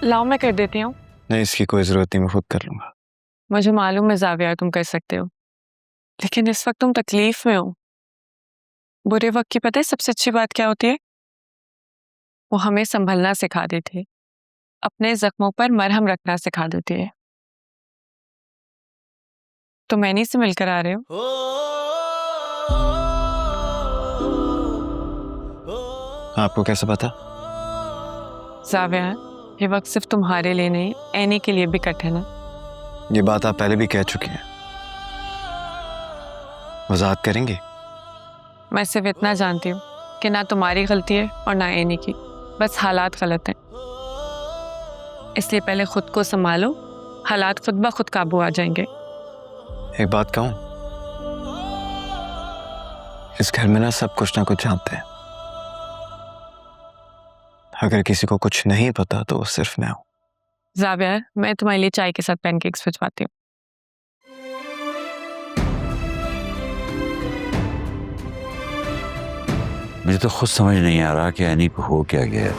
लाओ मैं कर देती हूँ। नहीं, इसकी कोई जरूरत नहीं, मैं खुद कर लूंगा। मुझे मालूम है ज़ाविया तुम कर सकते हो, लेकिन इस वक्त तुम तकलीफ में हो। बुरे वक्त की पता है सबसे अच्छी बात क्या होती है? वो हमें संभलना सिखा देती है, अपने जख्मों पर मरहम रखना सिखा देती है। तुम मैनी से मिलकर आ रहे हो? आपको कैसे पता? ज़ाविया, ये वक्त सिर्फ तुम्हारे लिए नहीं, एनी के लिए भी कठिन है। ये बात आप पहले भी कह चुके हैं, वजाहत करेंगे? मैं सिर्फ इतना जानती हूँ कि ना तुम्हारी गलती है और ना एनी की, बस हालात गलत हैं। इसलिए पहले खुद को संभालो, हालात खुद ब खुद काबू आ जाएंगे। एक बात कहूं, इस घर में ना सब कुछ ना कुछ जानते हैं। अगर किसी को कुछ नहीं पता तो वो सिर्फ मैं हूं। ज़ाविया, मैं तुम्हारे लिए चाय के साथ पैनकेक्स भिजवाती हूँ। मुझे तो खुद समझ नहीं आ रहा कि एनी को हो क्या गया।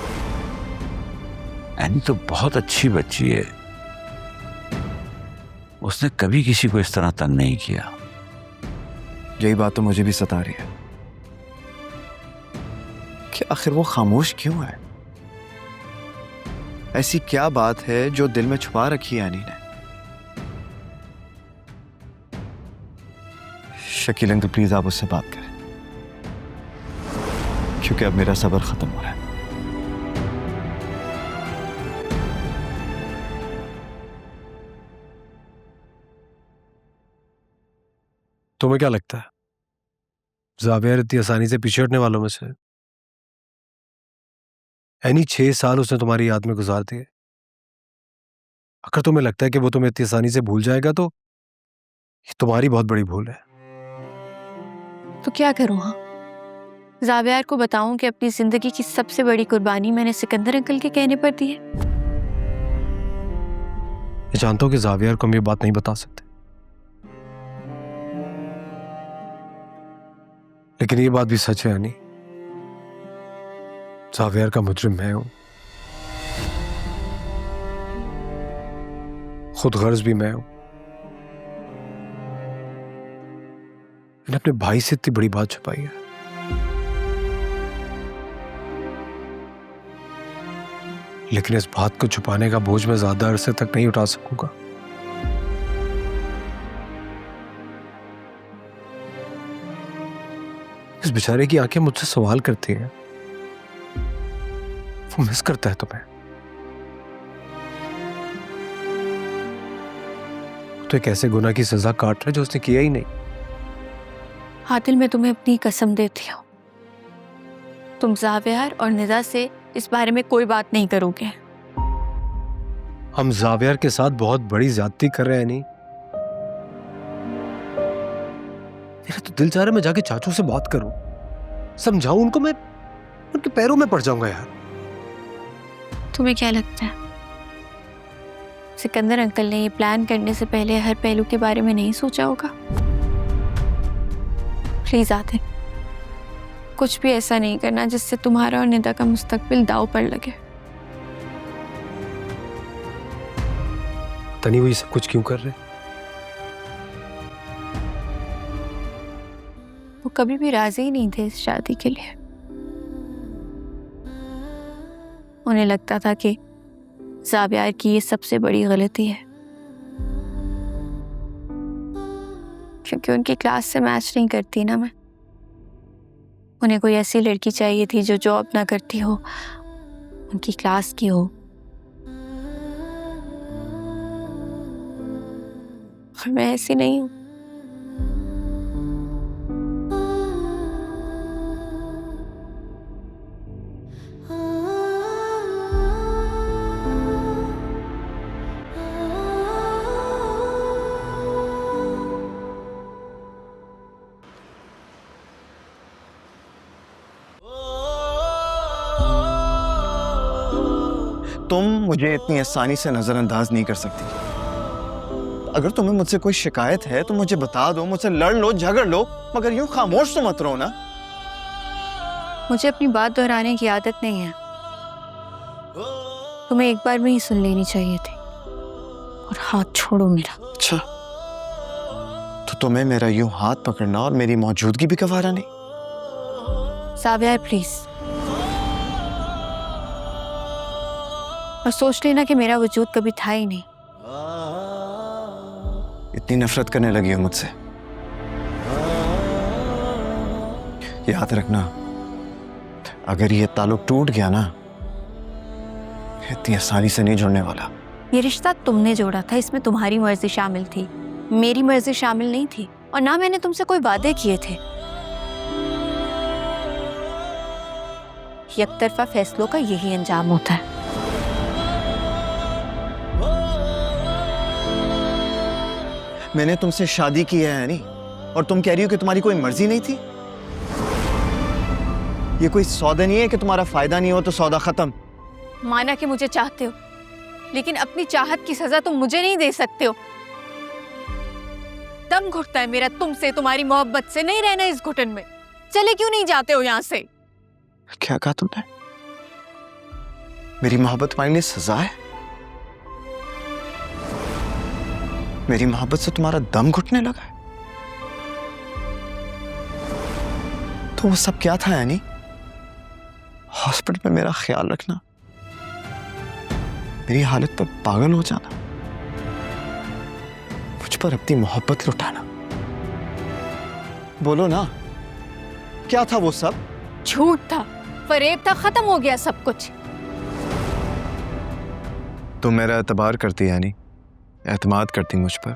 एनी तो बहुत अच्छी बच्ची है, उसने कभी किसी को इस तरह तंग नहीं किया। यही बात तो मुझे भी सता रही है कि आखिर वो खामोश क्यों है। ऐसी क्या बात है जो दिल में छुपा रखी है एनी ने? शकील अंकल प्लीज आप उससे बात करें, क्योंकि अब मेरा सब्र खत्म हो रहा है। तुम्हें क्या लगता है ज़ाविया इतनी आसानी से पीछे हटने वालों में से? एनी 6 साल उसने तुम्हारी याद में गुजार दिए। अगर तुम्हें लगता है कि वो तुम्हें इतनी आसानी से भूल जाएगा तो ये तुम्हारी बहुत बड़ी भूल है। तो क्या करूं? हाँ, ज़ाविया को बताऊं कि अपनी जिंदगी की सबसे बड़ी कुर्बानी मैंने सिकंदर अंकल के कहने पर दी है? मैं जानता हूं कि ज़ाविया को हम ये बात नहीं बता सकते, लेकिन ये बात भी सच है यानी ज़ाविया का मुजरिम मैं हूं, खुद गर्ज भी मैं हूं। मैंने अपने भाई से इतनी बड़ी बात छुपाई है। लेकिन इस बात को छुपाने का बोझ मैं ज्यादा अरसे तक नहीं उठा सकूंगा। इस बेचारे की आंखें मुझसे सवाल करती हैं, वो मिस करता है तुम्हें। तो एक ऐसे गुनाह की सजा काट रहा है जो उसने किया ही नहीं। आदिल, मैं तुम्हें अपनी कसम देती हूँ, तुम ज़ाविया और निदा से इस बारे में कोई बात नहीं करोगे। हम ज़ाविया के साथ बहुत बड़ी ज्यादती कर रहे हैं। नहीं, मेरा तो दिल चाह रहा है मैं जाके चाचू से बात करूं, समझाऊं उनको। मैं उनके पैरों में पड़ जाऊंगा यार। तुम्हें क्या लगता है सिकंदर अंकल ने ये प्लान करने से पहले हर पहलू के बारे में नहीं सोचा होगा? प्लीज आदिल, कुछ भी ऐसा नहीं करना जिससे तुम्हारा और निदा का मुस्तकबिल दांव पर लगे। तनी वो ये सब कुछ क्यों कर रहे? वो कभी भी राजी ही नहीं थे इस शादी के लिए। उन्हें लगता था कि ज़ाविया की ये सबसे बड़ी गलती है, क्योंकि उनकी क्लास से मैच नहीं करती ना मैं। उन्हें कोई ऐसी लड़की चाहिए थी जो जॉब ना करती हो, उनकी क्लास की हो। और मैं ऐसी नहीं हूं। तुम मुझे इतनी आसानी से नजरअंदाज नहीं कर सकती। अगर तुम्हें मुझसे कोई शिकायत है तो मुझे बता दो, मुझसे लड़ लो, झगड़ लो, मगर यूं खामोश तो मत रहो ना। मुझे अपनी बात दोहराने की आदत नहीं है। तुम्हें एक बार में ही सुन लेनी चाहिए थी। और हाथ छोड़ो मेरा। अच्छा, तो तुम्हें मेरा यूं हाथ पकड़ना और मेरी मौजूदगी भी गवारा नहीं? साविया प्लीज, और सोच लेना कि मेरा वजूद कभी था ही नहीं। इतनी नफरत करने लगी हो मुझसे? याद रखना, अगर ये ताल्लुक टूट गया ना, इतनी आसानी से नहीं जुड़ने वाला। ये रिश्ता तुमने जोड़ा था, इसमें तुम्हारी मर्जी शामिल थी, मेरी मर्जी शामिल नहीं थी, और ना मैंने तुमसे कोई वादे किए थे। एकतरफा फैसलों का यही अंजाम होता है। मैंने तुमसे शादी की है नहीं, और तुम कह रही हो कि तुम्हारी कोई मर्जी नहीं थी? ये कोई सौदा नहीं है कि तुम्हारा फायदा नहीं हो तो सौदा खत्म। माना कि मुझे चाहते हो, लेकिन अपनी चाहत की सजा तुम मुझे नहीं दे सकते हो। दम घुटता है मेरा तुमसे, तुम्हारी मोहब्बत से। नहीं रहना इस घुटन में। चले क्यों नहीं जाते हो यहाँ से? क्या कहा तुमने? मेरी मोहब्बत तुम्हारे लिए सजा है? मेरी मोहब्बत से तुम्हारा दम घुटने लगा है? तो वो सब क्या था यानी? हॉस्पिटल में मेरा ख्याल रखना, मेरी हालत पर पागल हो जाना, मुझ पर अपनी मोहब्बत लुटाना। बोलो ना, क्या था वो सब? झूठ था, फरेब था, खत्म हो गया सब कुछ। तुम मेरा एतबार करती है यानी, एतमाद करती मुझ पर।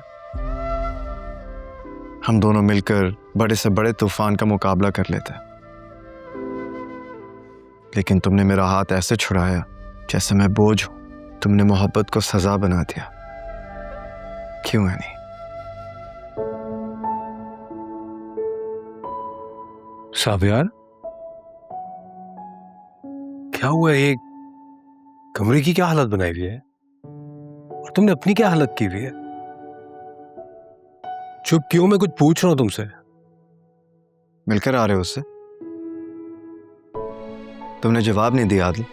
हम दोनों मिलकर बड़े से बड़े तूफान का मुकाबला कर लेते, लेकिन तुमने मेरा हाथ ऐसे छुड़ाया जैसे मैं बोझ हूं। तुमने मोहब्बत को सजा बना दिया। क्यों है नहीं? सावियार, क्या हुआ? ये कमरे की क्या हालत बनाई हुई है, और तुमने अपनी क्या हालत की हुई है? चुप क्यों? मैं कुछ पूछ रहा हूं तुमसे। मिलकर आ रहे हो उससे? तुमने जवाब नहीं दिया आदिल।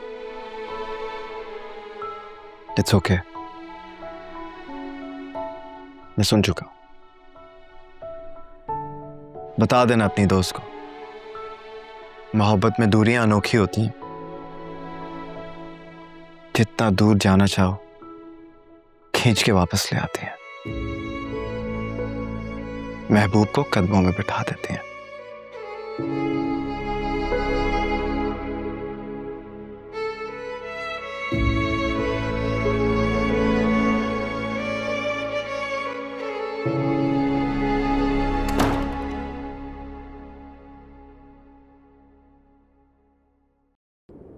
इट्स ओके, मैं सुन चुका। बता देना अपनी दोस्त को, मोहब्बत में दूरियां अनोखी होती हैं। जितना दूर जाना चाहो खींच के वापस ले आती हैं, महबूब को कदमों में बिठा देती हैं।